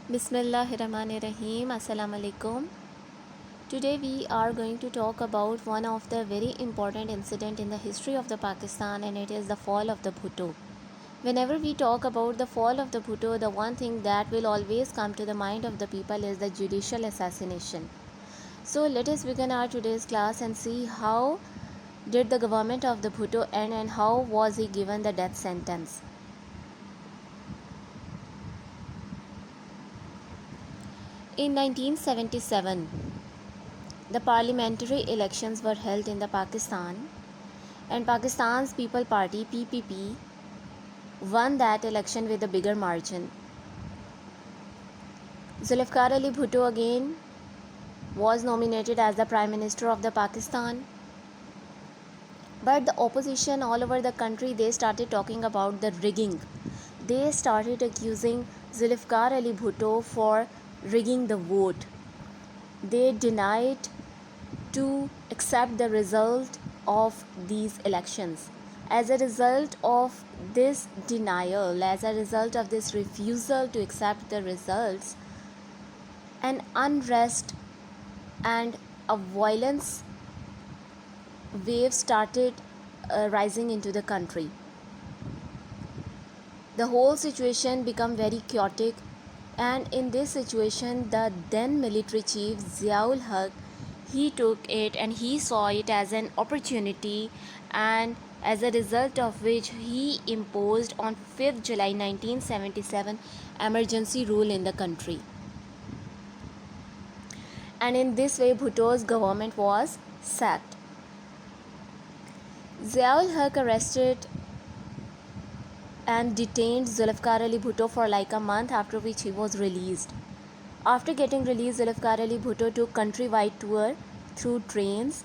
Bismillahirrahmanirrahim. Assalamu alaikum. Today we are going to talk about one of the very important incident in the history of the Pakistan, and it is the fall of the Bhutto. Whenever we talk about the fall of the Bhutto, the one thing that will always come to the mind of the people is the judicial assassination. So let us begin our today's class and see how did the government of the Bhutto end and how was he given the death sentence. In 1977, the parliamentary elections were held in the Pakistan, and Pakistan's People Party (PPP) won that election with a bigger margin. Zulfikar Ali Bhutto again was nominated as the Prime Minister of the Pakistan, but the opposition all over the country, they started talking about the rigging. They started accusing Zulfikar Ali Bhutto for rigging the vote. They denied to accept the result of these elections. As a result of this denial, as a result of this refusal to accept the results, an unrest and a violence wave started rising into the country. The whole situation became very chaotic, and in this situation the then military chief Ziaul Haq, he took it and he saw it as an opportunity, and as a result of which he imposed on 5th July 1977 emergency rule in the country. And in this way Bhutto's government was sacked. Ziaul Haq arrested and detained Zulfikar Ali Bhutto for like a month, after which he was released. After getting released, Zulfikar Ali Bhutto took countrywide tour through trains,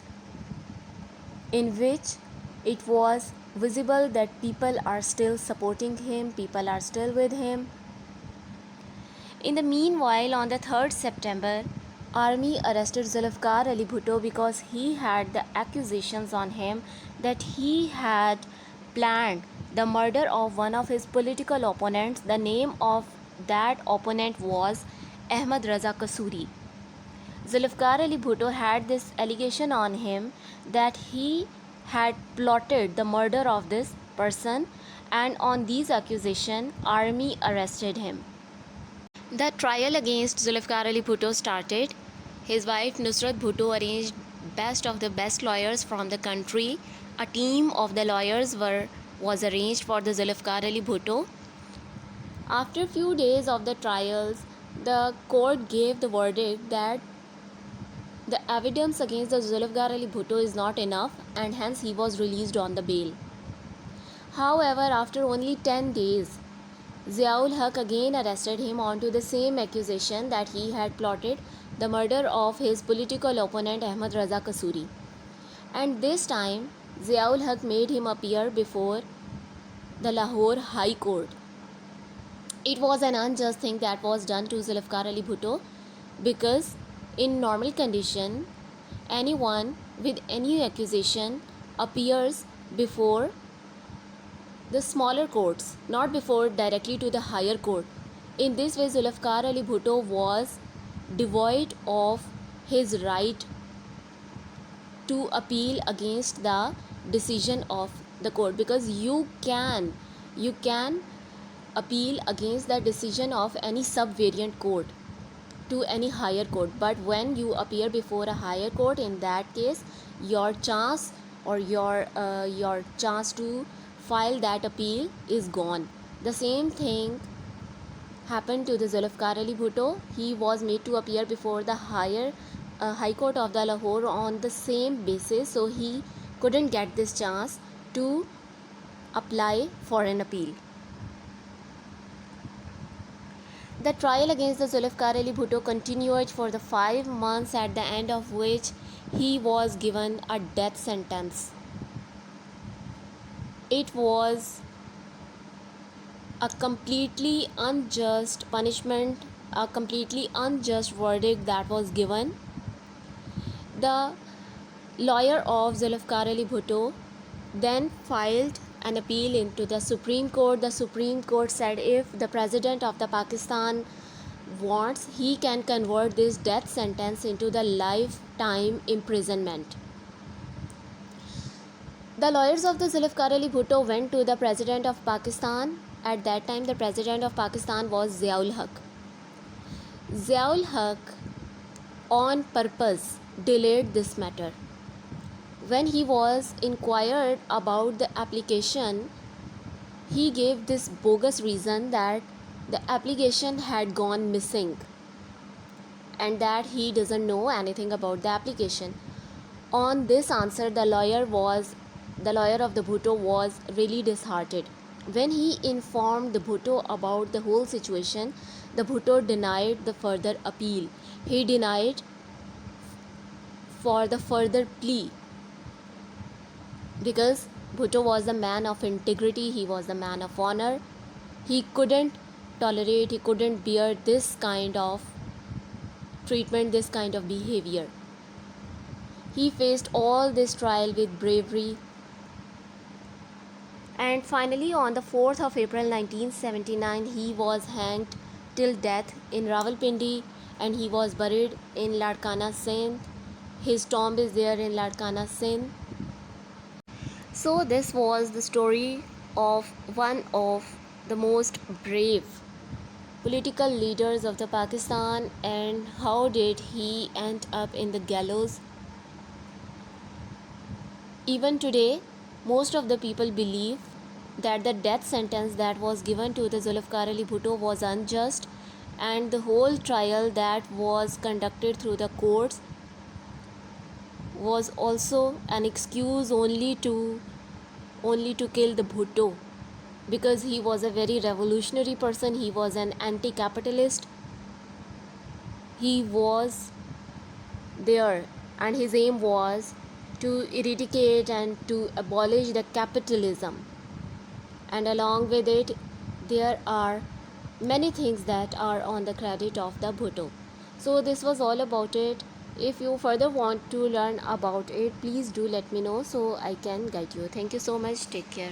in which it was visible that people are still supporting him, people are still with him. In the meanwhile, on the 3rd September, army arrested Zulfikar Ali Bhutto because he had the accusations on him that he had planned the murder of one of his political opponents. The name of that opponent was Ahmad Raza Kasuri. Zulfikar Ali Bhutto had this allegation on him that he had plotted the murder of this person, and on these accusations, army arrested him. The trial against Zulfikar Ali Bhutto started. His wife Nusrat Bhutto arranged best of the best lawyers from the country. A team of the lawyers was arranged for the Zulfikar Ali Bhutto. After few days of the trials, the court gave the verdict that the evidence against the Zulfikar Ali Bhutto is not enough, and hence he was released on the bail. However, after only 10 days, Ziaul Haq again arrested him onto the same accusation that he had plotted the murder of his political opponent Ahmad Raza Kasuri. And this time, Ziaul Haq made him appear before the Lahore High Court. It was an unjust thing that was done to Zulfikar Ali Bhutto, because in normal condition, anyone with any accusation appears before the smaller courts, not before directly to the higher court. In this way, Zulfikar Ali Bhutto was devoid of his right to appeal against the decision of the court, because you can appeal against the decision of any subvariant court to any higher court, but when you appear before a higher court, in that case your chance or your chance to file that appeal is gone. The same thing happened to the Zulfikar Ali Bhutto. He was made to appear before the High Court of the Lahore on the same basis, so he couldn't get this chance to apply for an appeal. The trial against the Zulfikar Ali Bhutto continued for the 5 months, at the end of which he was given a death sentence. It was a completely unjust punishment, a completely unjust verdict that was given. The lawyer of Zulfikar Ali Bhutto then filed an appeal into the Supreme Court. The Supreme Court said if the President of the Pakistan wants, he can convert this death sentence into the lifetime imprisonment. The lawyers of the Zulfikar Ali Bhutto went to the President of Pakistan. At that time, the President of Pakistan was Ziaul Haq. Ziaul Haq, on purpose, delayed this matter. When he was inquired about the application, he gave this bogus reason that the application had gone missing and that he doesn't know anything about the application. On this answer, the lawyer of the Bhutto was really disheartened. When he informed the Bhutto about the whole situation, the Bhutto denied the further appeal. He denied for the further plea because Bhutto was a man of integrity, he was a man of honor. He couldn't tolerate, he couldn't bear this kind of treatment, this kind of behavior. He faced all this trial with bravery. And finally, on the 4th of April 1979, he was hanged till death in Rawalpindi and he was buried in Ladkana, Sindh. His tomb is there in Ladkana, Sindh. So this was the story of one of the most brave political leaders of the Pakistan and how did he end up in the gallows. Even today, most of the people believe that the death sentence that was given to the Zulfikar Ali Bhutto was unjust, and the whole trial that was conducted through the courts was also an excuse only to kill the Bhutto, because he was a very revolutionary person, he was an anti-capitalist. He was there and his aim was to eradicate and to abolish the capitalism, and along with it there are many things that are on the credit of the Bhutto. So this was all about it. If you further want to learn about it, please do let me know so I can guide you. Thank you so much. Take care.